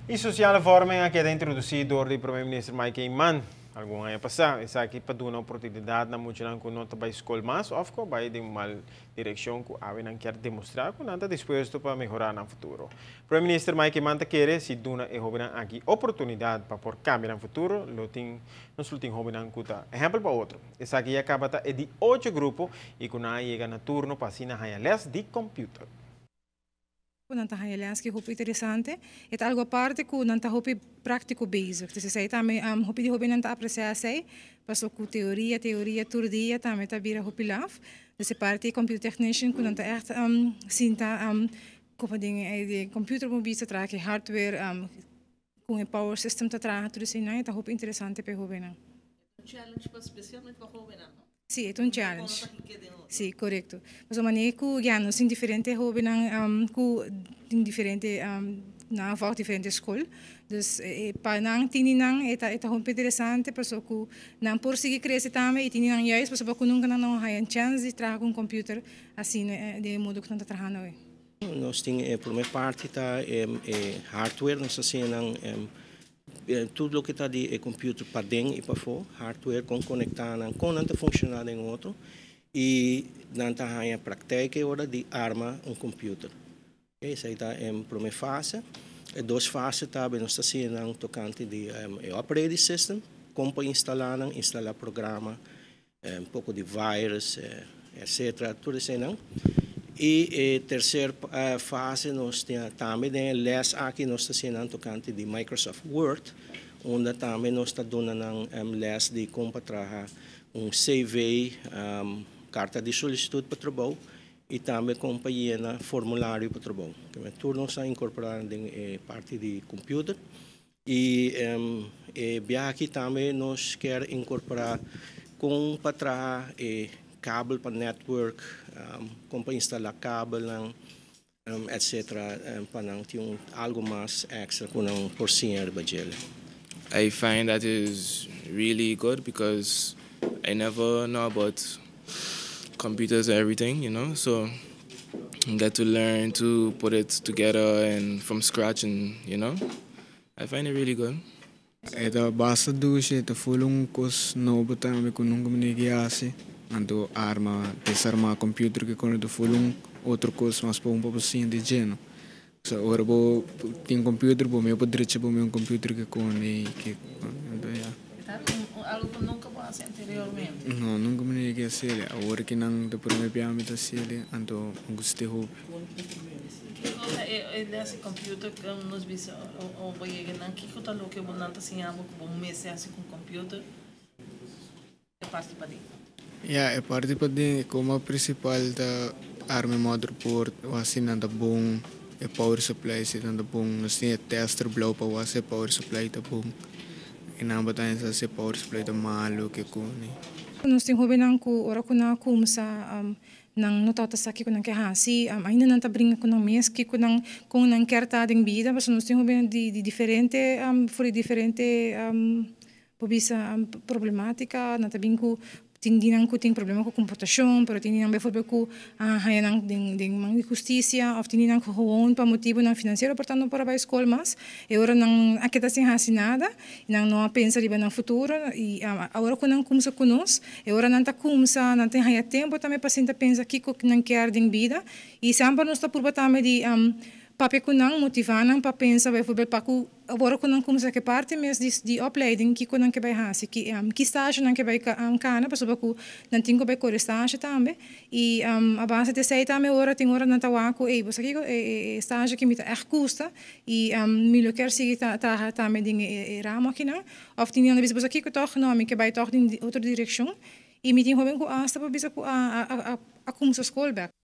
E sociale vorming que é introduzido por o primeiro-ministro Mike Iman. Algum ano passado, isso aqui para dar uma oportunidade na multidão que não vai escolher mais, ou que vai de uma direção que a não quer demonstrar que não está disposto para melhorar no futuro. O primeiro-ministro Mike Iman quer se duna e jovem aqui oportunidade para pôr câmbio no futuro, nós não temos jovem que está exemplo para outro. Isso aqui acaba de 8 grupos e quando chega no turno para assinar a les de computer. Nanta hailas que hopi interessante, é algo a parte que nanta hopi prático basic. Então se também hopi de hopi nanta apreciar sei, passou com teoria todo dia também tá vira hopi laf. Dessa parte computer technician que nanta echt sinta como de computer mobile tra que hardware com power system tá tra tudo isso não é tá hopi interessante para hopi não. Challenge especialmente para hopi não. Sim, é challenge. Sim, correto. Mas a maneira que já não são diferentes hobby em diferentes na volta diferentes escolas. Então, para não tinha não é muito interessante, porque que não por seguir crescer também e tinha não justo, porque nunca não há chance de trabalhar com computer assim de modo que não está trabalhando hoje. Nós temos a primeira parte tá hardware, nós assinam tudo o que está de computer para dentro e para fora, hardware com conectar com não funcionar em outro e não está a prática hora de arma computer. Essa está em primeira fase. A duas fases também nós assinam tocante de operating system, como para instalar programa, pouco de vírus, etc. Tudo isso não. E a terceira fase nós temos também les aqui nós estamos tocante de Microsoft Word, onde também nós estamos dando les de como para trabalhar CV, carta de solicitude para trabalho e também como para llenar formulário para trabalho. Tudo nós estamos incorporando em parte de computer e aqui também nós queremos incorporar como para trabalhar cable para network, como para instalar cable, etc. Para ter algo mais extra com por cima budget. I find that is really good because I never know about computers and everything, you know, so I get to learn to put it together and from scratch, and you know, I find it really good. Ito basta dushe ito fulong kos no butang ko nung guminigiyasi. Ando arma desarma computer que quando do fulum outro coisa mas para papacinho de geno. So ora bo tem computer bo meu direito bo meu computer que que ando ya. Algo que nunca passei anteriormente. Não, nunca me neguei a ser. Agora que não do primeiro piano da ser, ando gostei hope. Que coisa é desse computer que nos visa ou vai chegar que coisa lo que bom nanta assim amo com mês assim com computer. É parte para dentro. É parte para como a principal da arma motherboard o assim nada bom é power supply se nada bom nós tem tester blow para o assim power supply tá bom e não batalha esse power supply tá malo que cone nós temos hobby não que ora que não começa não notata aqui que não quer assim ainda não tá brinca com não mês que com não quer estar em vida mas nós temos hobby de diferente foi diferente problemática não tá bem com tem problema com computação, pero tem não por exemplo há não de justiça, ou tem não gewoon para motivo não financeiro, portanto para a escola mas agora não aqui está sem nada, não pensa de no futuro e agora quando não começa conosco, agora não está começa, não tem tempo também para sentar pensa que não quer de vida e sempre nós está por também de papel que não motivar não para pensar por exemplo para agora quando não começa que parte mesmo de opleiding que quando não que vai fazer que estágio não que vai cana para saber que não tem que vai correr estágio também e a base de sei também agora tem hora não tá waco você aqui estágio que me tá custa e melhor quer seguir tá também de ramo aqui não ou tem ainda você aqui que tô não me que vai tô em outra direção e me tem como hasta para bisa a começar a escola